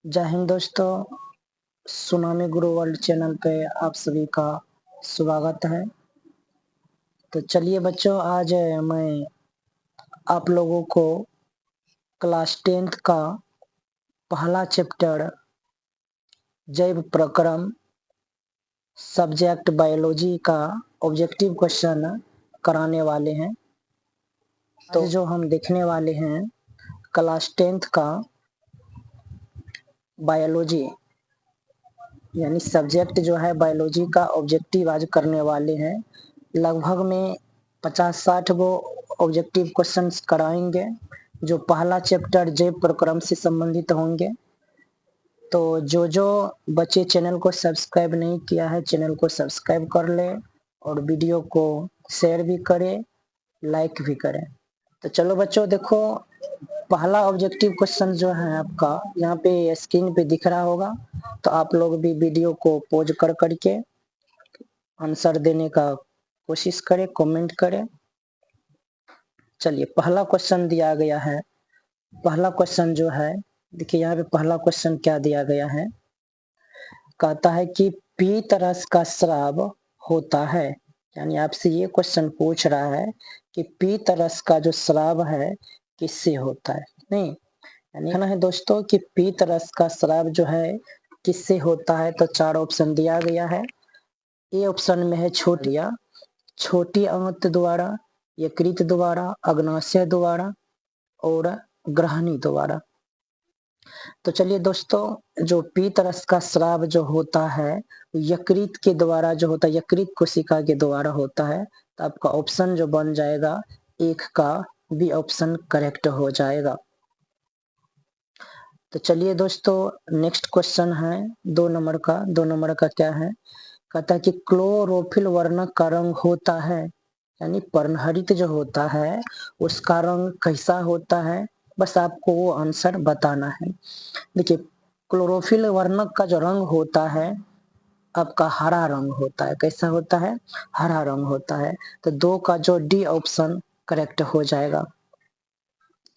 जय हिंद दोस्तों, सुनामी गुरु world channel पे आप सभी का स्वागत है। तो चलिए बच्चों, आज मैं आप लोगों को क्लास 10th का पहला चैप्टर जैव प्रक्रम सब्जेक्ट बायोलॉजी का ऑब्जेक्टिव क्वेश्चन कराने वाले हैं। तो जो हम देखने वाले हैं क्लास 10th का बायोलॉजी यानी सब्जेक्ट जो है बायोलॉजी का ऑब्जेक्टिव आज करने वाले हैं। लगभग में 50-60 गो ऑब्जेक्टिव क्वेश्चंस कराएंगे जो पहला चैप्टर जैव प्रक्रम से संबंधित होंगे। तो जो बच्चे चैनल को सब्सक्राइब नहीं किया है चैनल को सब्सक्राइब कर ले और वीडियो को शेयर भी करें, लाइक भी करें। तो चलो बच्चों, देखो पहला ऑब्जेक्टिव क्वेश्चन जो है आपका यहाँ पे स्क्रीन पे दिख रहा होगा। तो आप लोग भी वीडियो को पॉज कर करके आंसर देने का कोशिश करें, कमेंट करें। चलिए पहला क्वेश्चन दिया गया है। पहला क्वेश्चन जो है, देखिए यहाँ पे पहला क्वेश्चन क्या दिया गया है। कहता है कि पीत रस का स्राव होता है, यानी आपसे ये क्वेश्चन पूछ रहा है कि पीत रस का जो स्राव है किससे होता है। नहीं, यानी कहना है दोस्तों कि पीत रस का स्राव जो है किससे होता है। तो 4 ऑप्शन दिया गया है। ए ऑप्शन में है छोटी अंत द्वारा, यकृत द्वारा, अग्नाशय द्वारा और ग्रहणी द्वारा। तो चलिए दोस्तों, जो पीत रस का स्राव जो होता है यकृत के द्वारा जो होता है, यकृत कोशिका के द्वारा होता है। तो आपका ऑप्शन जो बन जाएगा 1 का बी ऑप्शन करेक्ट हो जाएगा। तो चलिए दोस्तों, नेक्स्ट क्वेश्चन है 2 नंबर का। 2 नंबर का क्या है, कहता है कि क्लोरोफिल वर्णक का रंग होता है, यानी पर्णहरित जो होता है उसका रंग कैसा होता है। बस आपको वो आंसर बताना है। देखिए क्लोरोफिल वर्णक का जो रंग होता है आपका हरा रंग होता है। कैसा होता है? हरा रंग होता है। तो 2 का जो डी ऑप्शन करेक्ट हो जाएगा।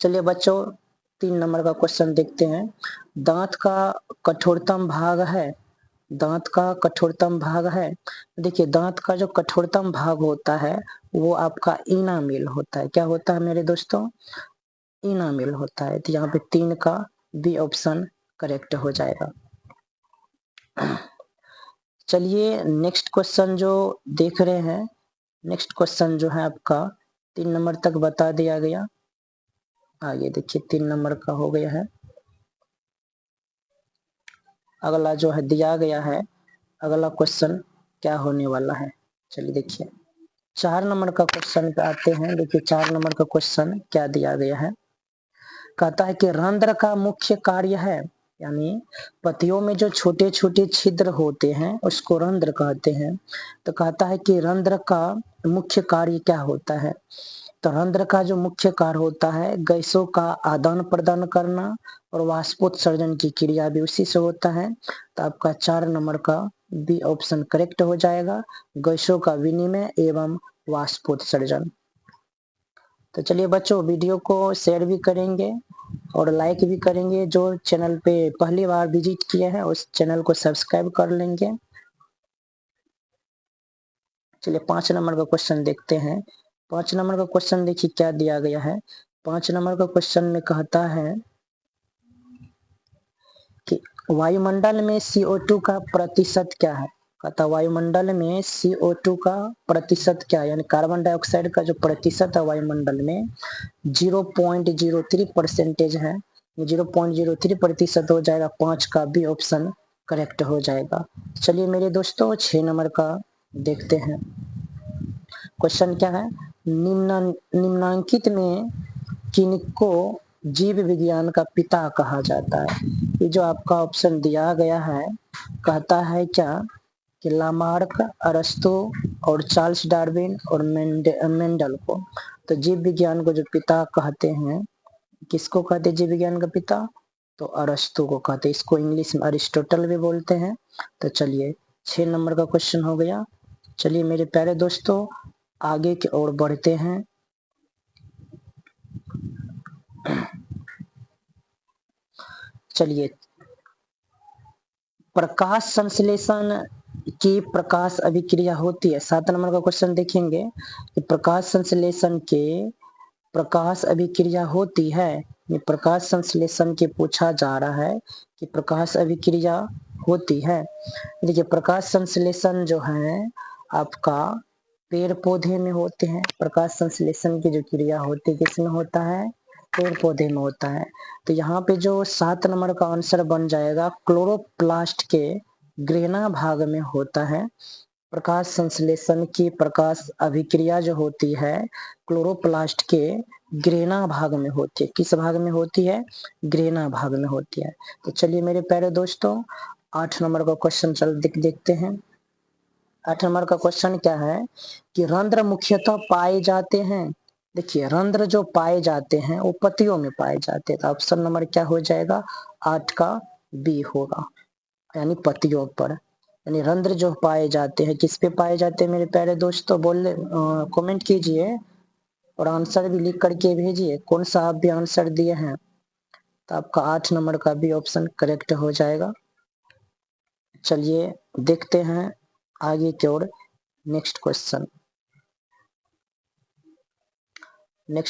चलिए बच्चों, 3 नंबर का क्वेश्चन देखते हैं। दांत का कठोरतम भाग है, दांत का कठोरतम भाग है। देखिए दांत का जो कठोरतम भाग होता है वो आपका इनामेल होता है। क्या होता है मेरे दोस्तों? इनामेल होता है। तो यहाँ पे 3 का बी ऑप्शन करेक्ट हो जाएगा। चलिए नेक्स्ट क्वेश्चन जो देख रहे हैं, नेक्स्ट क्वेश्चन जो है आपका 3 नंबर तक बता दिया गया। आगे देखिए 3 नंबर का हो गया है। अगला जो है दिया गया है, अगला क्वेश्चन क्या होने वाला है। चलिए देखिए 4 नंबर का क्वेश्चन पे आते हैं। देखिए 4 नंबर का क्वेश्चन क्या दिया गया है। कहता है कि रंध्र का मुख्य कार्य है, यानी पत्तियों में जो छोटे छोटे छिद्र होते हैं उसको रंध्र कहते हैं। तो कहता है कि रंध्र का मुख्य कार्य क्या होता है। तो रंध्र का जो मुख्य कार्य होता है गैसों का आदान प्रदान करना और वाष्पोत्सर्जन की क्रिया भी उसी से होता है। तो आपका 4 नंबर का बी ऑप्शन करेक्ट हो जाएगा, गैसों का विनिमय एवं वाष्पोत्सर्जन। तो चलिए बच्चों, वीडियो को शेयर भी करेंगे और लाइक भी करेंगे। जो चैनल पे पहली बार विजिट किए हैं उस चैनल को सब्सक्राइब कर लेंगे। चलिए 5 नंबर का क्वेश्चन देखते हैं। 5 नंबर का क्वेश्चन देखिए क्या दिया गया है। 5 नंबर का क्वेश्चन में कहता है कि वायुमंडल में CO2 का प्रतिशत क्या है। कहता वायुमंडल में CO2 का प्रतिशत क्या है, यानी कार्बन डाइऑक्साइड का जो प्रतिशत है वायुमंडल में 0.03% है। 0.03% हो जाएगा। 5 का बी ऑप्शन करेक्ट हो जाएगा। चलिए मेरे दोस्तों 6 नंबर का देखते हैं। क्वेश्चन क्या है, निम्नांकित में किनको जीव विज्ञान का पिता कहा जाता है। ये जो आपका ऑप्शन दिया गया है कहता है क्या कि लामार्क, अरस्तु और चार्ल्स डार्विन और मेंडल को। तो जीव विज्ञान को जो पिता कहते हैं, किसको कहते हैं जीव विज्ञान का पिता? तो अरस्तु को कहते हैं। इसको इंग्लिश में अरिस्टोटल भी बोलते हैं। तो चलिए 6 नंबर का क्वेश्चन हो गया। चलिए मेरे प्यारे दोस्तों आगे की ओर बढ़ते हैं। चलिए प्रकाश संश्लेषण की प्रकाश अभिक्रिया होती है। 7 नंबर का क्वेश्चन देखेंगे कि प्रकाश संश्लेषण के प्रकाश अभिक्रिया होती है। ये प्रकाश संश्लेषण के पूछा जा रहा है कि प्रकाश अभिक्रिया होती है। देखिए प्रकाश संश्लेषण जो है आपका पेड़ पौधे में होते हैं। प्रकाश संश्लेषण की जो क्रिया होती है किसमें होता है? पेड़ पौधे में होता है। तो यहाँ पे जो 7 नंबर का आंसर बन जाएगा क्लोरोप्लास्ट के ग्रेना भाग में होता है। प्रकाश संश्लेषण की प्रकाश अभिक्रिया जो होती है क्लोरोप्लास्ट के ग्रेना भाग में होती है। किस भाग में होती है? ग्रेना भाग में होती है। तो चलिए मेरे प्यारे दोस्तों 8 नंबर का क्वेश्चन देखते हैं। 8 नंबर का क्वेश्चन क्या है कि रंध्र मुख्यतः पाए जाते हैं। देखिए रंध्र जो पाए जाते हैं वो पत्तियों में पाए जाते हैं। तो ऑप्शन नंबर क्या हो जाएगा? 8 का बी होगा, यानी पत्तियों पर। यानी रंध्र जो पाए जाते हैं किस पे पाए जाते हैं मेरे प्यारे दोस्तों? कमेंट कीजिए और आंसर भी लिख करके भेजिए कौन सा आप भी आंसर दिए हैं। तो आपका 8 नंबर का भी ऑप्शन करेक्ट हो जाएगा। चलिए देखते हैं आगे की ओर। नेक्स्ट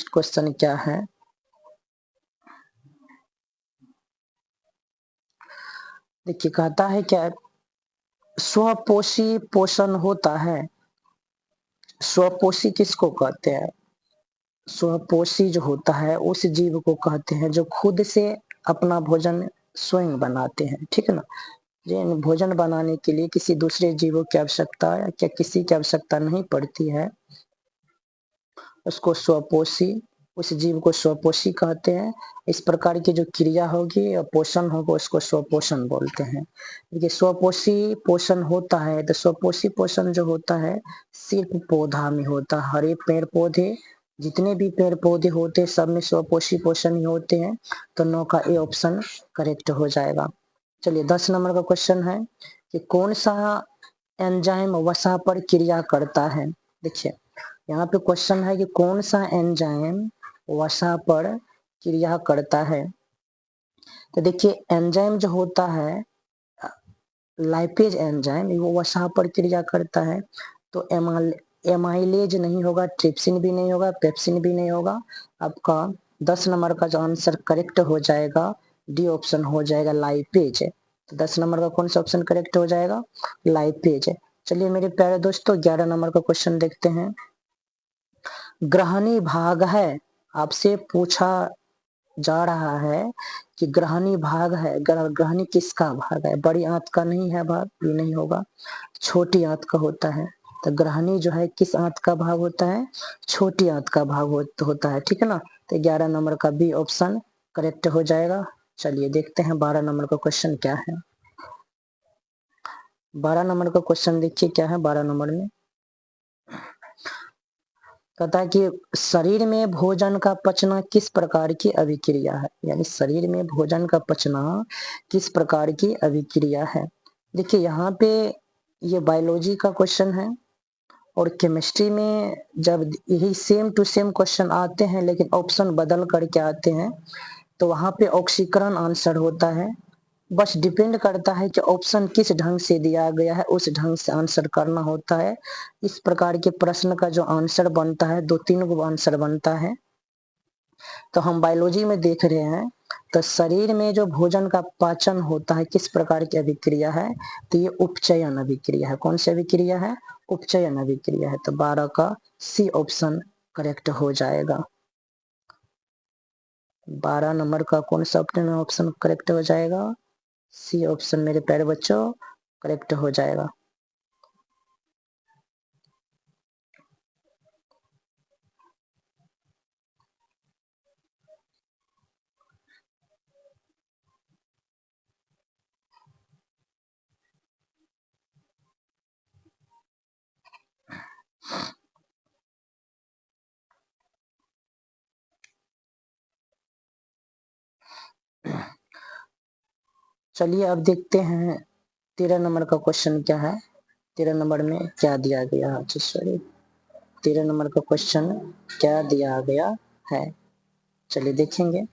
क्वेश्चन क्या है? देखिए कहता है क्या स्वपोषी पोषण होता है। स्वपोषी किसको कहते हैं? स्वपोषी जो होता है उस जीव को कहते हैं जो खुद से अपना भोजन स्वयं बनाते हैं। ठीक है ना? जिन भोजन बनाने के लिए किसी दूसरे जीवों की आवश्यकता या क्या किसी की आवश्यकता नहीं पड़ती है, उसको स्वपोषी, उस जीव को स्वपोषी कहते हैं। इस प्रकार की जो क्रिया होगी या पोषण होगा उसको स्वपोषण बोलते हैं। देखिए स्वपोषी पोषण होता है तो स्वपोषी पोषण जो होता है सिर्फ पौधा में होता है। हरे पेड़ पौधे, जितने भी पेड़ पौधे होते हैं सब में स्वपोषी पोषण ही होते हैं। तो 9 का ए ऑप्शन करेक्ट हो जाएगा। चलिए 10 नंबर का क्वेश्चन है कि कौन सा एंजाइम वसा पर क्रिया करता है। देखिए यहाँ पे क्वेश्चन है कि कौन सा एंजाइम वसा पर क्रिया करता है। तो देखिए एंजाइम जो होता है लाइपेज एंजाइम वो वसा पर क्रिया करता है। तो एमाइलेज नहीं होगा, ट्रिप्सिन भी नहीं होगा, पेप्सिन भी नहीं होगा। आपका 10 नंबर का जो आंसर करेक्ट हो जाएगा डी ऑप्शन हो जाएगा लाइपेज। तो 10 नंबर का कौन सा ऑप्शन करेक्ट हो जाएगा? लाइपेज। चलिए मेरे प्यारे दोस्तों 11 नंबर का क्वेश्चन देखते हैं। ग्रहणी भाग है, आपसे पूछा जा रहा है कि ग्रहणी भाग है। ग्रहणी किसका भाग है? बड़ी आंत का नहीं है भाग, ये नहीं होगा, छोटी आंत का होता है। तो ग्रहणी जो है किस आंत का भाग होता है? छोटी आंत का भाग होता है। ठीक है ना? तो 11 नंबर का बी ऑप्शन करेक्ट हो जाएगा। चलिए देखते हैं 12 नंबर का क्वेश्चन क्या है। 12 नंबर का क्वेश्चन देखिए क्या है। 12 नंबर में कहता है कि शरीर में भोजन का पचना किस प्रकार की अभिक्रिया है। यानी शरीर में भोजन का पचना किस प्रकार की अभिक्रिया है। देखिए यहाँ पे ये बायोलॉजी का क्वेश्चन है और केमिस्ट्री में जब यही सेम टू सेम क्वेश्चन आते हैं लेकिन ऑप्शन बदल करके आते हैं तो वहां पे ऑक्सीकरण आंसर होता है। बस डिपेंड करता है कि ऑप्शन किस ढंग से दिया गया है उस ढंग से आंसर करना होता है। इस प्रकार के प्रश्न का जो आंसर बनता है 2-3 गो आंसर बनता है। तो हम बायोलॉजी में देख रहे हैं तो शरीर में जो भोजन का पाचन होता है किस प्रकार की अभिक्रिया है? तो ये उपचयन अभिक्रिया है। कौन सी अभिक्रिया है? उपचयन अभिक्रिया है। तो 12 का सी ऑप्शन करेक्ट हो जाएगा। 12 नंबर का कौन सा ऑप्शन करेक्ट हो जाएगा? सी ऑप्शन मेरे प्यारे बच्चों करेक्ट हो जाएगा। चलिए अब देखते हैं 13 नंबर का क्वेश्चन क्या है। 13 नंबर में क्या दिया गया? अच्छा सॉरी, 13 नंबर का क्वेश्चन क्या दिया गया है, चलिए देखेंगे।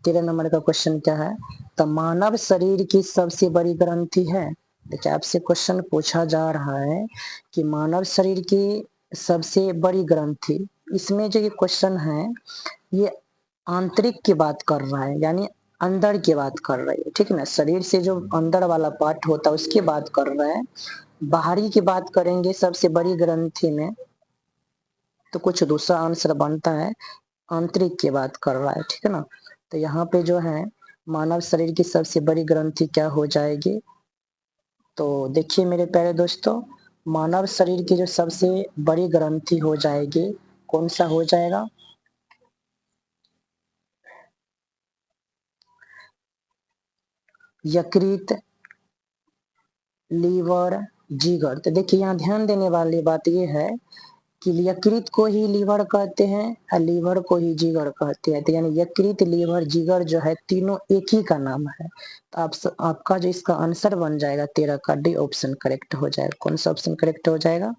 13 नंबर का क्वेश्चन क्या है, तो मानव शरीर की सबसे बड़ी ग्रंथि है। देखिए आपसे क्वेश्चन पूछा जा रहा है कि मानव शरीर की सबसे बड़ी ग्रंथि, इसमें जो ये क्वेश्चन है ये आंतरिक की बात कर रहा है, यानी अंदर की बात कर रहा है, ठीक है ना। शरीर से जो अंदर वाला पार्ट होता है उसकी बात कर रहा है। बाहरी की बात करेंगे सबसे बड़ी ग्रंथि में तो कुछ दूसरा आंसर बनता है, आंतरिक की बात कर रहा है, ठीक है ना। तो यहाँ पे जो है मानव शरीर की सबसे बड़ी ग्रंथि क्या हो जाएगी, तो देखिए मेरे प्यारे दोस्तों, मानव शरीर की जो सबसे बड़ी ग्रंथि हो जाएगी, कौन सा हो जाएगा, यकृत, लीवर, जिगर। तो देखिए यहाँ ध्यान देने वाली बात ये है कि यकृत को ही लीवर कहते हैं और लीवर को ही जिगर कहते हैं। तो यानी यकृत, लीवर, जिगर जो है तीनों एक ही का नाम है। तो आपका जो इसका आंसर बन जाएगा 13 का डी ऑप्शन करेक्ट हो जाएगा। कौन सा ऑप्शन करेक्ट हो जाएगा,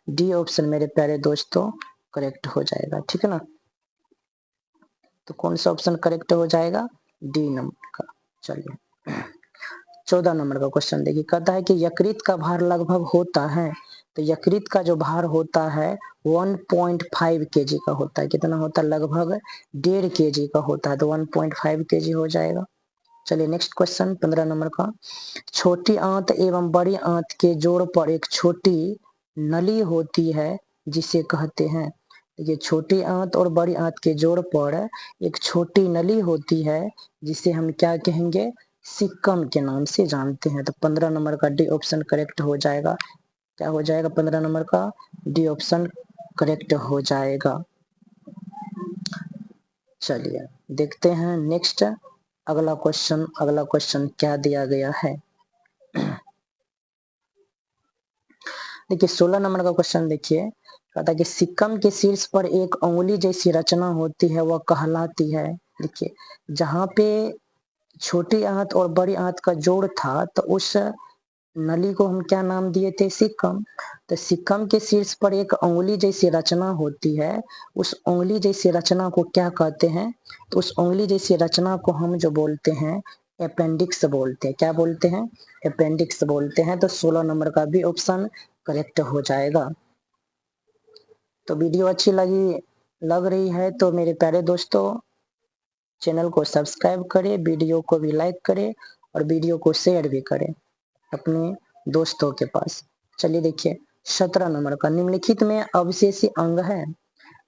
डी ऑप्शन मेरे प्यारे दोस्तों करेक्ट हो जाएगा, ठीक है ना। तो कौन सा ऑप्शन करेक्ट हो जाएगा, डी नंबर का। चलिए 14 नंबर का क्वेश्चन देखिए, कहता है कि यकृत का भार लगभग होता है, तो यकृत का जो भार होता है 1.5 केजी का होता है। कितना होता है, लगभग 1.5 केजी का होता है, तो 1.5 केजी हो जाएगा। चलिए नेक्स्ट क्वेश्चन 15 नंबर का, छोटी आंत एवं बड़ी आंत के जोड़ पर एक छोटी नली होती है जिसे कहते हैं। ये छोटी आंत और बड़ी आंत के जोड़ पर एक छोटी नली होती है जिसे हम क्या कहेंगे, सिक्कम के नाम से जानते हैं। तो 15 नंबर का डी ऑप्शन करेक्ट हो जाएगा। क्या हो जाएगा, 15 नंबर का डी ऑप्शन करेक्ट हो जाएगा। चलिए देखते हैं नेक्स्ट अगला क्वेश्चन क्या दिया गया है। देखिए 16 नंबर का क्वेश्चन देखिए, कहता है कि सिक्कम के शीर्ष पर एक उंगली जैसी रचना होती है वह कहलाती है। देखिए जहां पे छोटी आंत और बड़ी आंत का जोड़ था तो उस नली को हम क्या नाम दिए थे, सिक्कम। तो सिक्कम के शीर्ष पर एक उंगली जैसी रचना होती है, उस उंगली जैसी रचना को क्या कहते हैं, तो उस उंगली जैसी रचना को हम जो बोलते हैं अपेंडिक्स बोलते हैं। क्या बोलते हैं, अपेंडिक्स बोलते हैं। तो 16 नंबर का भी ऑप्शन करेक्ट हो जाएगा। तो वीडियो अच्छी लग रही है तो मेरे प्यारे दोस्तों चैनल को सब्सक्राइब करें, वीडियो को भी लाइक करें और वीडियो को शेयर भी करें अपने दोस्तों के पास। चलिए देखिए 17 नंबर का, निम्नलिखित में अवशेषी अंग है।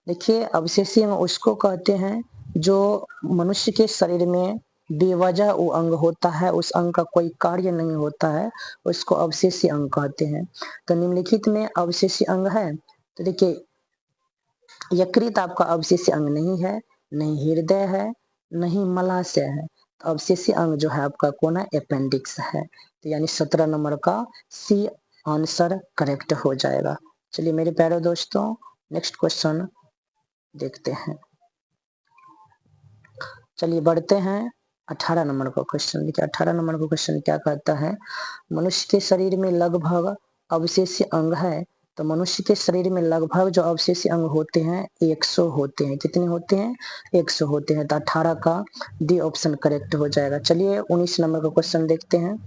देखिए अवशेषी अंग उसको कहते हैं जो मनुष्य के शरीर में बेवजह वो अंग होता है, उस अंग का कोई कार्य नहीं होता है, उसको अवशेषी अंग कहते हैं। तो निम्नलिखित में अवशेषी अंग है, तो देखिए यकृत आपका अवशेषी अंग नहीं है, नहीं हृदय है, नहीं मलाशय है। तो अवशेषी अंग जो है आपका कौन है, अपेंडिक्स है। तो यानी 17 नंबर का सी आंसर करेक्ट हो जाएगा। चलिए मेरे प्यारे दोस्तों नेक्स्ट क्वेश्चन देखते हैं। चलिए बढ़ते हैं 18 नंबर का क्वेश्चन। देखिए 18 नंबर का क्वेश्चन क्या कहता है, मनुष्य के शरीर में लगभग अवशेषी अंग है। तो मनुष्य के शरीर में लगभग जो अवशेषी अंग होते हैं 100 होते हैं। कितने होते हैं, 100 होते हैं। तो 18 का डी ऑप्शन करेक्ट हो जाएगा। चलिए 19 नंबर का क्वेश्चन देखते हैं,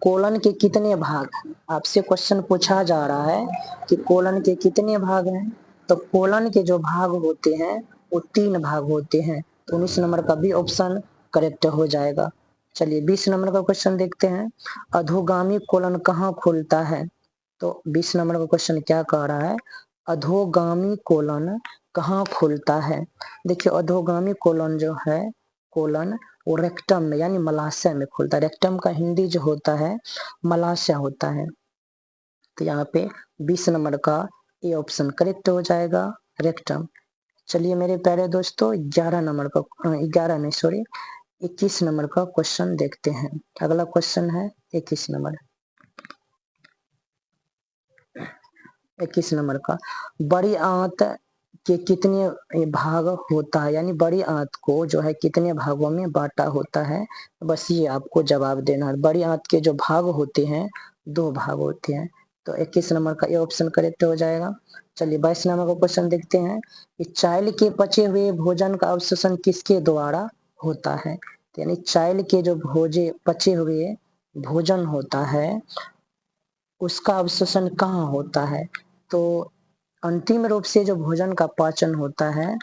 कोलन के कितने भाग हैं। आपसे क्वेश्चन पूछा जा रहा है कि कोलन के कितने भाग हैं। तो कोलन के जो भाग होते हैं वो 3 भाग होते हैं। तो 19 नंबर का भी ऑप्शन करेक्ट हो जाएगा। चलिए 20 नंबर का क्वेश्चन देखते हैं, अधोगामी कोलन कहाँ खुलता है। तो 20 नंबर का क्वेश्चन क्या कह रहा है, अधोगामी कोलन कहाँ खुलता है। देखिए अधोगामी कोलन जो है कोलन वो रेक्टम में यानी मलाशय में खुलता है। रेक्टम का हिंदी जो होता है मलाशय होता है। तो यहाँ पे 20 नंबर का ए ऑप्शन करेक्ट हो जाएगा, रेक्टम। चलिए मेरे प्यारे दोस्तों 11 नंबर का 11 नहीं सॉरी 21 नंबर का क्वेश्चन देखते हैं। अगला क्वेश्चन है 21 नंबर, 21 नंबर का, बड़ी आंत के कितने भाग होता है, यानी बड़ी आंत को जो है कितने भागों में बांटा होता है। बस ये आपको जवाब देना है। बड़ी आंत के जो भाग होते हैं 2 भाग होते हैं। तो 21 नंबर का ये ऑप्शन करेक्ट हो जाएगा। चलिए 22 नंबर का क्वेश्चन देखते हैं कि चाइल्ड के पचे हुए भोजन का अवशोषण किसके द्वारा होता है। यानी चाइल्ड के जो पचे हुए भोजन होता है उसका अवशोषण कहाँ होता है। तो अंतिम रूप से जो भोजन का पाचन होता है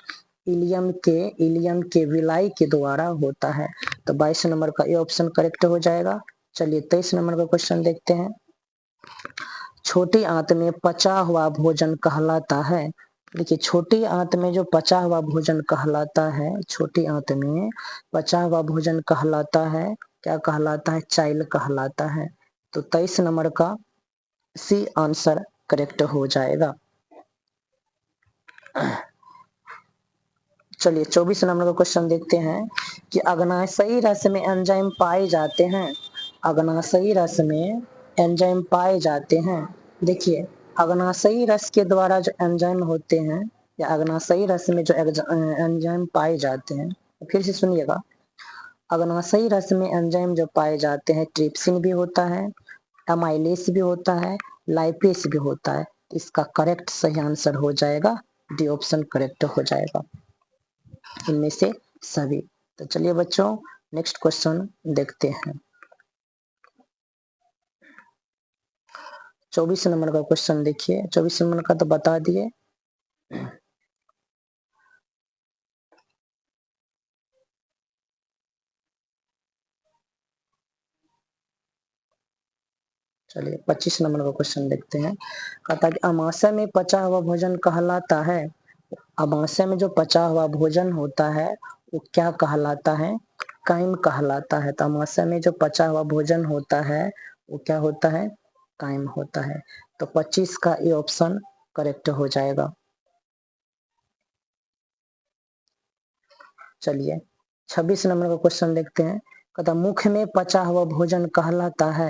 इलियम के विलाई के द्वारा होता है। तो 22 नंबर का ये ऑप्शन करेक्ट हो जाएगा। चलिए 23 नंबर का क्वेश्चन देखते हैं। छोटी आंत में पचा हुआ भोजन कहलाता है। देखिए छोटी आंत में जो पचा हुआ भोजन कहलाता है, छोटी आंत में पचा हुआ भोजन कहलाता है, क्या कहलाता है, चाइल कहलाता है। तो 23 नंबर का सी आंसर करेक्ट हो जाएगा। चलिए 24 नंबर का क्वेश्चन देखते हैं कि अग्नाशयी रस में एंजाइम पाए जाते हैं। अग्नाशयी रस में एंजाइम पाए जाते हैं। देखिए अग्नाशयी रस के द्वारा जो एंजाइम होते हैं या अग्नाशयी रस में जो एंजाइम पाए जाते हैं, फिर से सुनिएगा, अग्नाशयी रस में एंजाइम जो पाए जाते हैं ट्रिप्सिन भी होता है, एमाइलेस भी होता है, लाइपेस भी होता है। इसका करेक्ट सही आंसर हो जाएगा डी ऑप्शन करेक्ट हो जाएगा, इनमें से सभी। तो चलिए बच्चों नेक्स्ट क्वेश्चन देखते हैं। 24 नंबर का क्वेश्चन देखिए। 24 नंबर का तो बता दिए। चलिए 25 नंबर का क्वेश्चन देखते हैं। कहता है कि अमाशय में पचा हुआ भोजन कहलाता है। अमाशय में जो पचा हुआ भोजन होता है वो क्या कहलाता है, काइम कहलाता है। तो अमाशय में जो पचा हुआ भोजन होता है वो क्या होता है, काइम होता है। तो 25 का ये ऑप्शन करेक्ट हो जाएगा। चलिए 26 नंबर का क्वेश्चन देखते हैं। कहता मुख में पचा हुआ भोजन कहलाता है।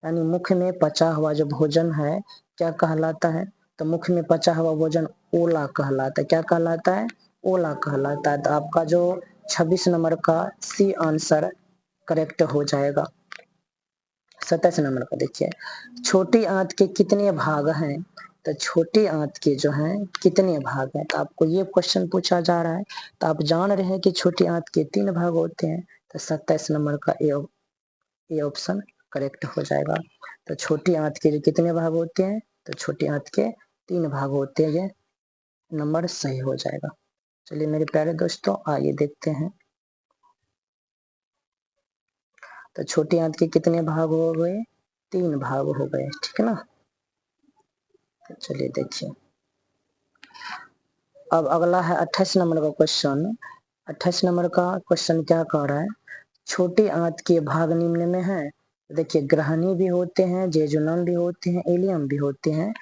यानी मुख में पचा हुआ जो भोजन है क्या कहलाता है। तो मुख में पचा हुआ भोजन ओला कहलाता है। क्या कहलाता है, ओला कहलाता है। तो आपका जो 26 नंबर का सी आंसर करेक्ट हो जाएगा। 27 नंबर का देखिए, छोटी आंत के कितने भाग हैं। तो छोटी आंत के जो हैं कितने भाग हैं। तो आपको ये क्वेश्चन पूछा जा रहा है तो आप जान रहे हैं कि छोटी आंत के 3 भाग होते हैं। तो 27 नंबर का ए ऑप्शन करेक्ट हो जाएगा। तो छोटी आंत के कितने भाग होते हैं, तो छोटी आंत के 3 भाग होते हैं। ये नंबर सही हो जाएगा। चलिए मेरे प्यारे दोस्तों आइए देखते हैं। तो छोटी आंत के कितने भाग हो गए, 3 भाग हो गए, ठीक है ना। तो चलिए देखिए अब अगला है 28 नंबर का क्वेश्चन। 28 नंबर का क्वेश्चन क्या कह रहा है, छोटी आंत के भाग निम्न में है। देखिए ग्रहणी भी होते हैं, जेजुनम भी होते हैं, एलियम भी होते हैं।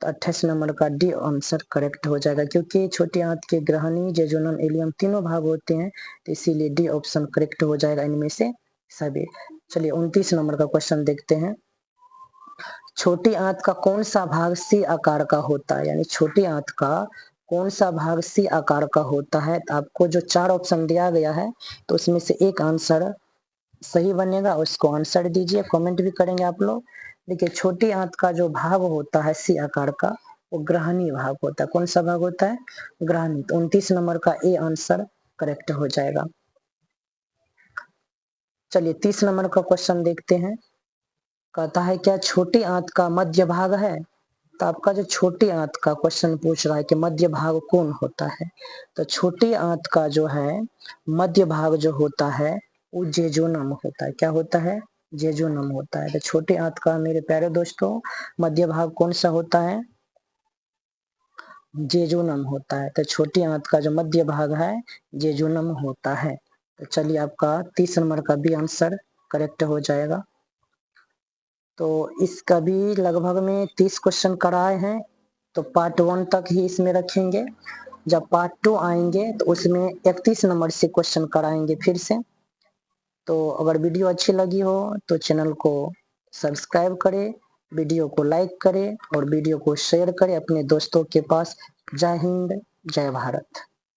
तो 28 नंबर का डी आंसर करेक्ट हो जाएगा क्योंकि छोटी आंत के ग्रहणी, जेजुनम, एलियम तीनों भाग होते हैं। तो इसीलिए डी ऑप्शन करेक्ट हो जाएगा इनमें से सभी। चलिए 29 नंबर का क्वेश्चन देखते हैं। छोटी आंत का कौन सा भाग सी आकार का होता है। यानी छोटी आंत का कौन सा भाग सी आकार का होता है। तो आपको जो 4 ऑप्शन दिया गया है तो उसमें से एक आंसर सही बनेगा, उसको आंसर दीजिए, कमेंट भी करेंगे आप लोग। देखिए छोटी आंत का जो भाग होता है सी आकार का वो ग्रहणी भाग होता है। कौन सा भाग होता है, ग्रहणी। तो 29 नंबर का ए आंसर करेक्ट हो जाएगा। चलिए 30 नंबर का क्वेश्चन देखते हैं। कहता है क्या छोटी आंत का मध्य भाग है। तो आपका जो छोटी आंत का क्वेश्चन पूछ रहा है कि मध्य भाग कौन होता है। तो छोटी आंत का जो है मध्य भाग जो होता है वो जेजुनम होता है। क्या होता है, जेजुनम होता है। तो छोटी आंत का मेरे प्यारे दोस्तों मध्य भाग कौन सा होता है, जेजुनम होता है। तो छोटी आंत का जो मध्य भाग है जेजुनम होता है। तो चलिए आपका 30 नंबर का भी आंसर करेक्ट हो जाएगा। तो इसका भी लगभग में 30 क्वेश्चन कराए हैं। तो पार्ट 1 तक ही इसमें रखेंगे। जब पार्ट 2 आएंगे तो उसमें 31 नंबर से क्वेश्चन कराएंगे फिर से। तो अगर वीडियो अच्छी लगी हो तो चैनल को सब्सक्राइब करें, वीडियो को लाइक करें और वीडियो को शेयर करें अपने दोस्तों के पास। जय हिंद, जय भारत।